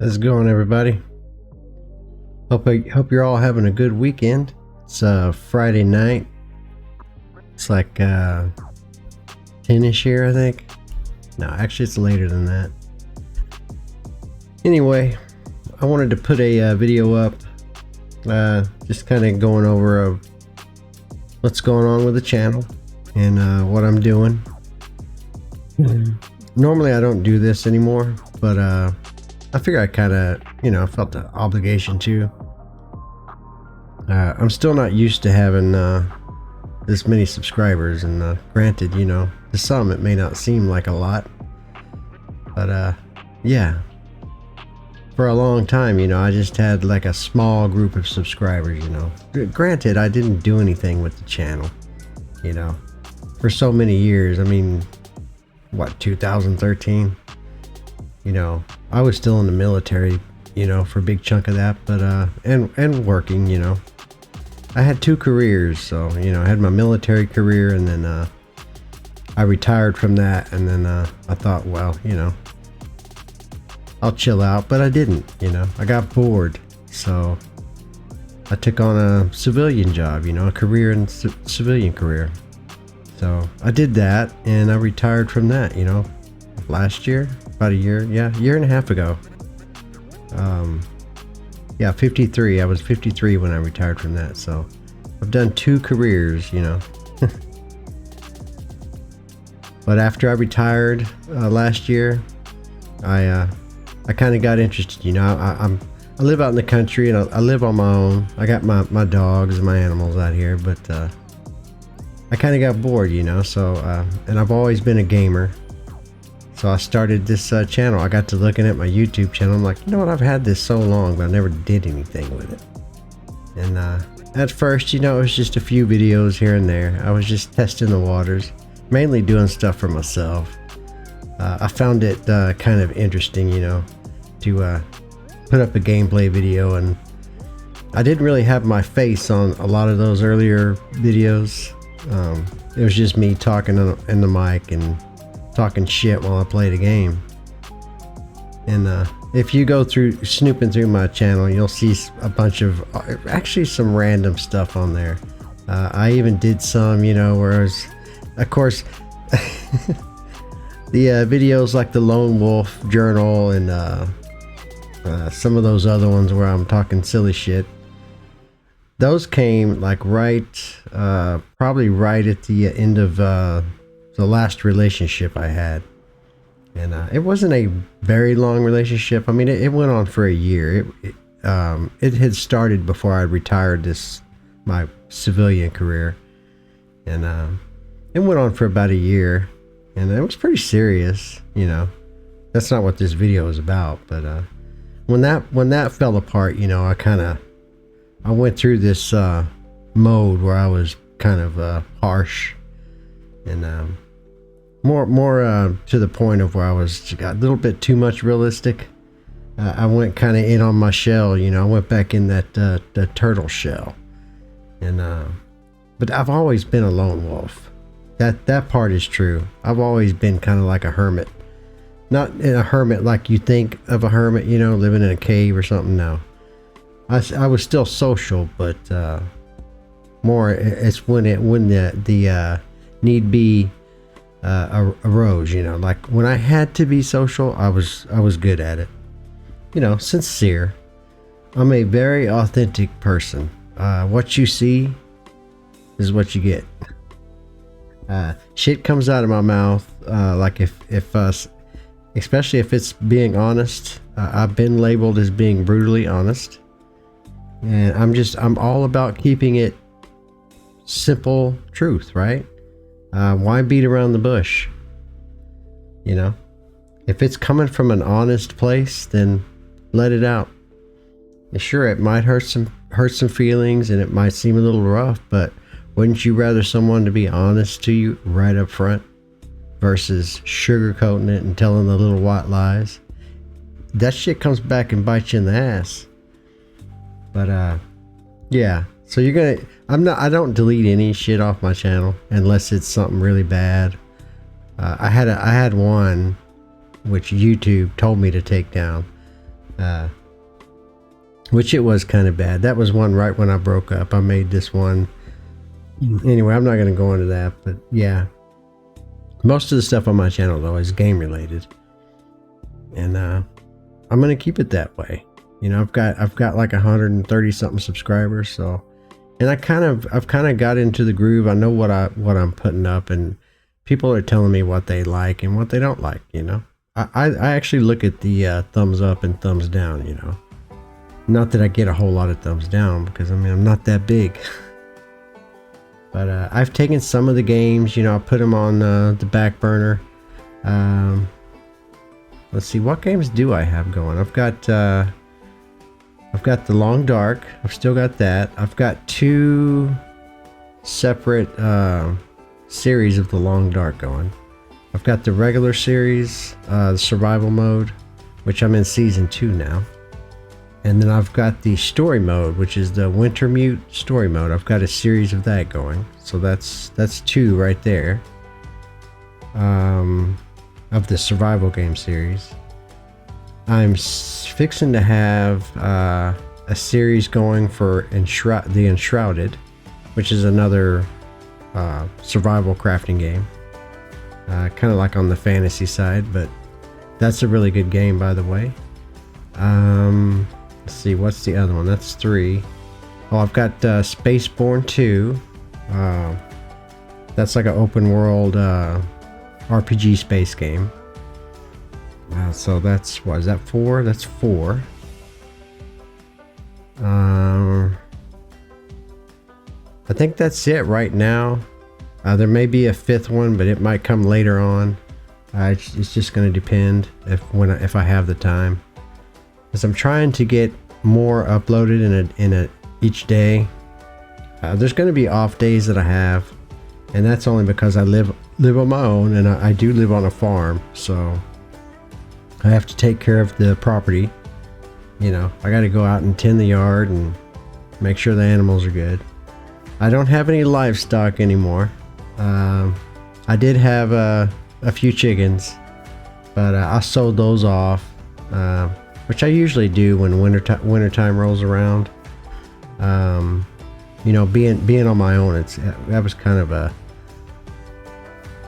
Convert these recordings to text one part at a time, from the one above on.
How's it going, everybody? Hope you're all having a good weekend. It's Friday night. It's like 10ish here, I think. No, actually it's later than that. Anyway, I wanted to put a video up, just kind of going over what's going on with the channel and what I'm doing. Normally I don't do this anymore, but I figure I kind of, felt the obligation to. I'm still not used to having this many subscribers, and granted, to some it may not seem like a lot, but yeah, for a long time, I just had like a small group of subscribers. Granted, I didn't do anything with the channel, for so many years. I mean, what, 2013? I was still in the military, for a big chunk of that, but and working, I had two careers. So, I had my military career, and then I retired from that, and then I thought, well, I'll chill out, but I didn't. I got bored, so I took on a civilian job, a career in civilian career. So I did that, and I retired from that, last year, about a year and a half ago. 53. I was 53 when I retired from that, so I've done two careers, But after I retired last year, I kind of got interested. I live out in the country, and I live on my own. I got my dogs and my animals out here, but I kind of got bored, so and I've always been a gamer. So I started this channel. I got to looking at my YouTube channel. I'm like, what? I've had this so long, but I never did anything with it. And at first, it was just a few videos here and there. I was just testing the waters, mainly doing stuff for myself. I found it kind of interesting, to put up a gameplay video, and I didn't really have my face on a lot of those earlier videos. It was just me talking in the mic and talking shit while I played a game. And if you go through snooping through my channel, you'll see a bunch of actually some random stuff on there. I even did some, where I was, of course, the videos like the Lone Wolf Journal and some of those other ones where I'm talking silly shit. Those came like probably right at the end of the last relationship I had. And it wasn't a very long relationship. I mean, it went on for a year. It had started before I retired my civilian career. And it went on for about a year. And it was pretty serious, That's not what this video is about. But when that fell apart, I went through this mode where I was kind of harsh and more to the point of where I was got a little bit too much realistic. I went kind of in on my shell, I went back in that turtle shell, and but I've always been a lone wolf. That part is true. I've always been kind of like a hermit, not in a hermit like you think of a hermit, living in a cave or something. No, I was still social, but more it's when the need be arose, like when I had to be social, I was good at it, sincere. I'm a very authentic person. What you see is what you get. Shit comes out of my mouth, like if especially if it's being honest. I've been labeled as being brutally honest, and I'm all about keeping it simple truth, right? Why beat around the bush? If it's coming from an honest place, then let it out. Sure, it might hurt some feelings, and it might seem a little rough, but wouldn't you rather someone to be honest to you right up front versus sugarcoating it and telling the little white lies? That shit comes back and bites you in the ass. But yeah. So I don't delete any shit off my channel unless it's something really bad. I had one which YouTube told me to take down. uh, which it was kind of bad. That was one right when I broke up. I made this one. Anyway, I'm not going to go into that, but yeah. Most of the stuff on my channel, though, is game related. And I'm going to keep it that way. You know, I've got like 130 something subscribers, so, and I've kind of got into the groove. I know what I'm putting up, and people are telling me what they like and what they don't like, you know. I actually look at the thumbs up and thumbs down, you know. Not that I get a whole lot of thumbs down, because I mean, I'm not that big. But I've taken some of the games, you know, I put them on the back burner. Let's see, what games do I have going? I've got The Long Dark. I've still got that. I've got 2 separate series of The Long Dark going. I've got the regular series, the survival mode, which I'm in season 2 now. And then I've got the story mode, which is the Wintermute story mode. I've got a series of that going. So that's 2 right there. Of the survival game series. I'm fixing to have a series going for the Enshrouded, which is another survival crafting game. Kind of like on the fantasy side, but that's a really good game, by the way. Let's see, what's the other one? That's 3. Oh, I've got Spaceborne 2. That's like an open world RPG space game. So that's, what is that, 4? That's 4. I think that's it right now. There may be a 5th one, but it might come later on. It's just going to depend if I have the time. Because I'm trying to get more uploaded in each day. There's going to be off days that I have, and that's only because I live on my own, and I do live on a farm, so I have to take care of the property. You know, I got to go out and tend the yard and make sure the animals are good. I don't have any livestock anymore. I did have a few chickens, but I sold those off. Which I usually do when wintertime rolls around. You know, being on my own, that was kind of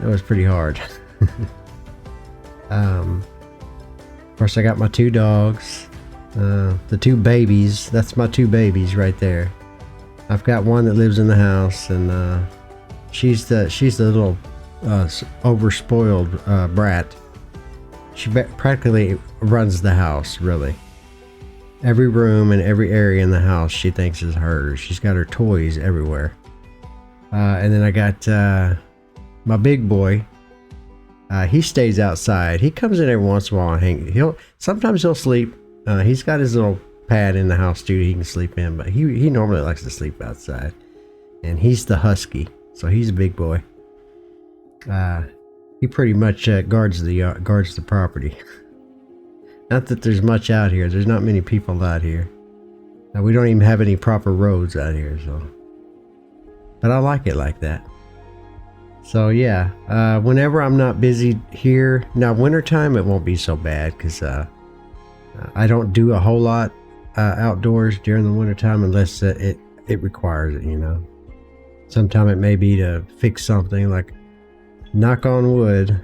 it was pretty hard. Of course, I got my 2 dogs, the 2 babies. That's my 2 babies right there. I've got one that lives in the house, and she's the little overspoiled brat. She practically runs the house, really. Every room and every area in the house she thinks is hers. She's got her toys everywhere. And then I got my big boy. He stays outside. He comes in every once in a while and hangs. Sometimes he'll sleep. He's got his little pad in the house too he can sleep in, but he normally likes to sleep outside. And he's the husky, so he's a big boy. He pretty much guards the property. Not that there's much out here. There's not many people out here. We don't even have any proper roads out here, so. But I like it like that. So yeah, whenever I'm not busy here, now wintertime it won't be so bad because I don't do a whole lot outdoors during the wintertime unless it requires it, you know. Sometime it may be to fix something, like knock on wood.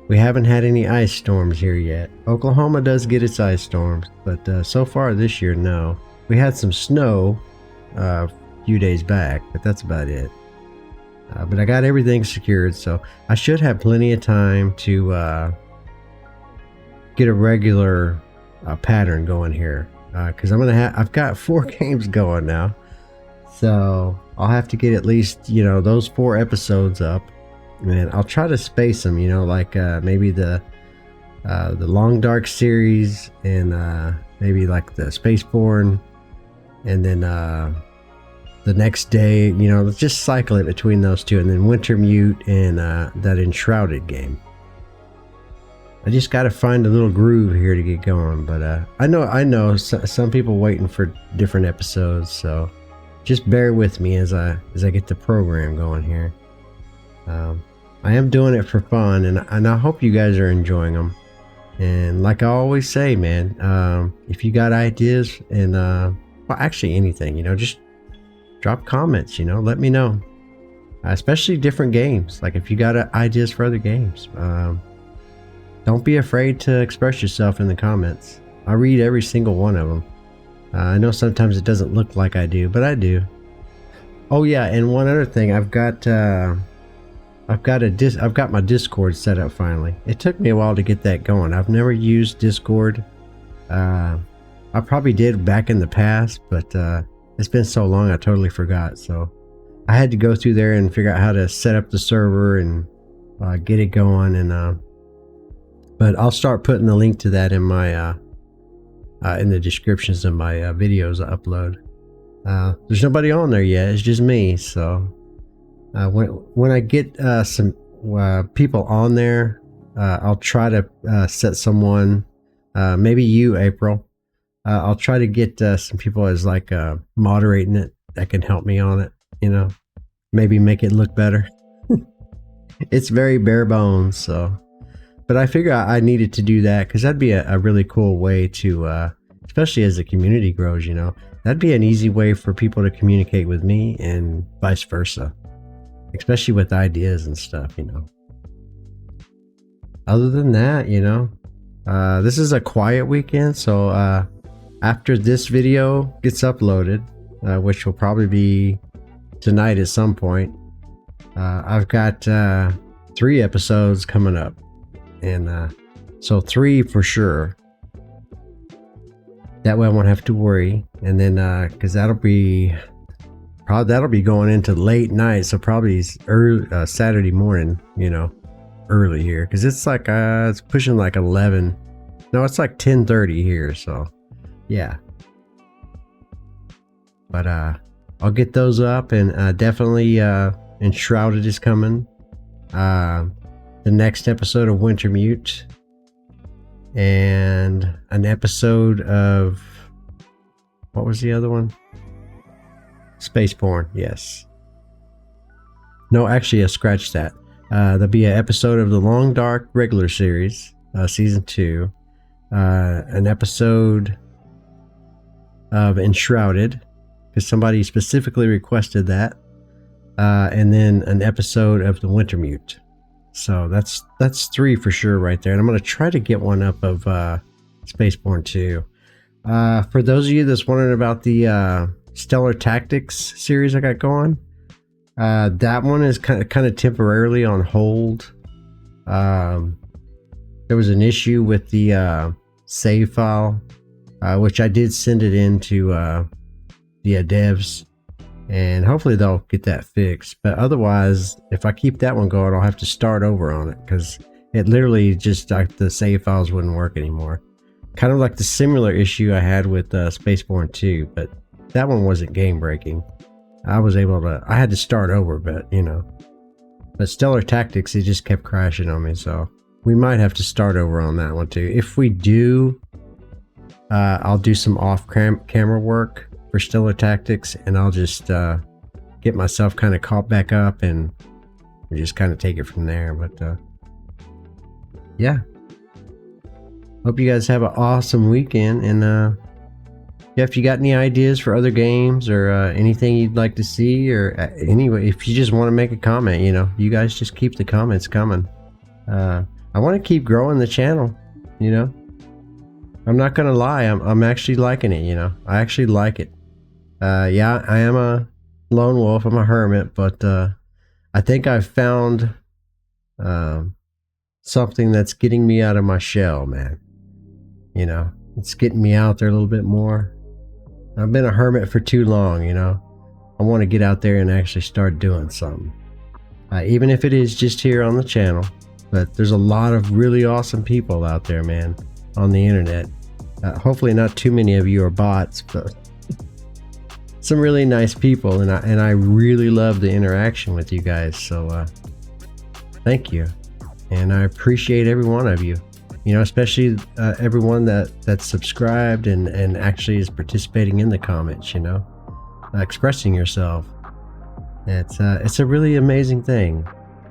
We haven't had any ice storms here yet. Oklahoma does get its ice storms, but so far this year, no. We had some snow a few days back, but that's about it. But I got everything secured, so I should have plenty of time to get a regular pattern going here. Because I've got 4 games going now, so I'll have to get at least, you know, those 4 episodes up. And I'll try to space them, you know, like maybe the Long Dark series, and maybe like the Spaceborne, and then the next day, you know, let's just cycle it between those 2, and then Wintermute and that Enshrouded game. I just got to find a little groove here to get going, but I know some people waiting for different episodes, so just bear with me as I get the program going here. I am doing it for fun, and I hope you guys are enjoying them. And like I always say, man, if you got ideas and well, actually anything, just drop comments. Let me know, especially different games. Like if you got ideas for other games, don't be afraid to express yourself in the comments. I read every single one of them. I know sometimes it doesn't look like I do, but I do. Oh yeah, and one other thing, I've got my Discord set up finally. It took me a while to get that going. I've never used Discord. I probably did back in the past, but it's been so long I totally forgot. So I had to go through there and figure out how to set up the server and get it going. And but I'll start putting the link to that in my in the descriptions of my videos I upload. There's nobody on there yet. It's just me. So when I get some people on there, I'll try to set someone, maybe you, April. I'll try to get some people as like moderating it that can help me on it. Maybe make it look better. It's very bare bones. So, but I figure I needed to do that because that'd be a really cool way to, especially as the community grows. That'd be an easy way for people to communicate with me and vice versa. Especially with ideas and stuff, Other than that, this is a quiet weekend. So after this video gets uploaded, which will probably be tonight at some point, I've got 3 episodes coming up. And so 3 for sure. That way I won't have to worry. And then because that'll be going into late night, so probably early Saturday morning, early here, because it's like it's pushing like 11. No, it's like 10:30 here. So yeah, but I'll get those up, and definitely Enshrouded is coming. The next episode of Wintermute, and an episode of, what was the other one? Spaceborne, yes. No, actually, scratch that. There'll be an episode of the Long Dark regular series, season 2. An episode of Enshrouded, because somebody specifically requested that. And then an episode of the Wintermute. So that's 3 for sure right there. And I'm going to try to get one up of Spaceborne 2. For those of you that's wondering about the Stellar Tactics series I got going, that one is kind of temporarily on hold. There was an issue with the save file, which I did send it in to the devs, and hopefully they'll get that fixed. But otherwise, if I keep that one going, I'll have to start over on it, because it literally just like the save files wouldn't work anymore. Kind of like the similar issue I had with Spaceborne 2, but that one wasn't game breaking. I had to start over, but but Stellar Tactics, it just kept crashing on me. So we might have to start over on that one too. If we do, I'll do some off camera work for Stellar Tactics, and I'll just get myself kind of caught back up and just kind of take it from there. But yeah, hope you guys have an awesome weekend. And yeah, if you got any ideas for other games or anything you'd like to see, or anyway, if you just want to make a comment, you guys just keep the comments coming. I want to keep growing the channel. I'm not gonna lie, I'm actually liking it. I actually like it. Yeah, I am a lone wolf, I'm a hermit, but I think I've found something that's getting me out of my shell, man. It's getting me out there a little bit more. I've been a hermit for too long. I want to get out there and actually start doing something, even if it is just here on the channel. But there's a lot of really awesome people out there, man, on the internet. Hopefully not too many of you are bots, but some really nice people, and I really love the interaction with you guys. So thank you, and I appreciate every one of you. Especially everyone that's subscribed and actually is participating in the comments. Expressing yourself. It's a really amazing thing.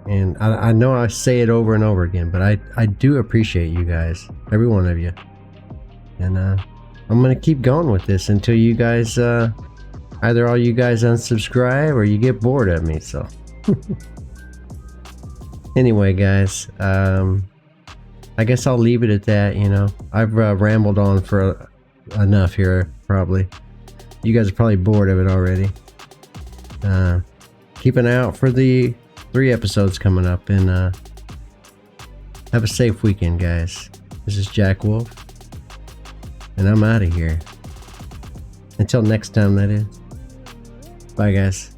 And I know I say it over and over again, but I do appreciate you guys, every one of you. And I'm gonna keep going with this until you guys, either all you guys unsubscribe or you get bored of me. So anyway, guys, I guess I'll leave it at that. You know, I've rambled on for enough here. Probably you guys are probably bored of it already. Keep an eye out for the 3 episodes coming up, and have a safe weekend, guys. This is Jack Wolf, and I'm out of here. Until next time, that is. Bye, guys.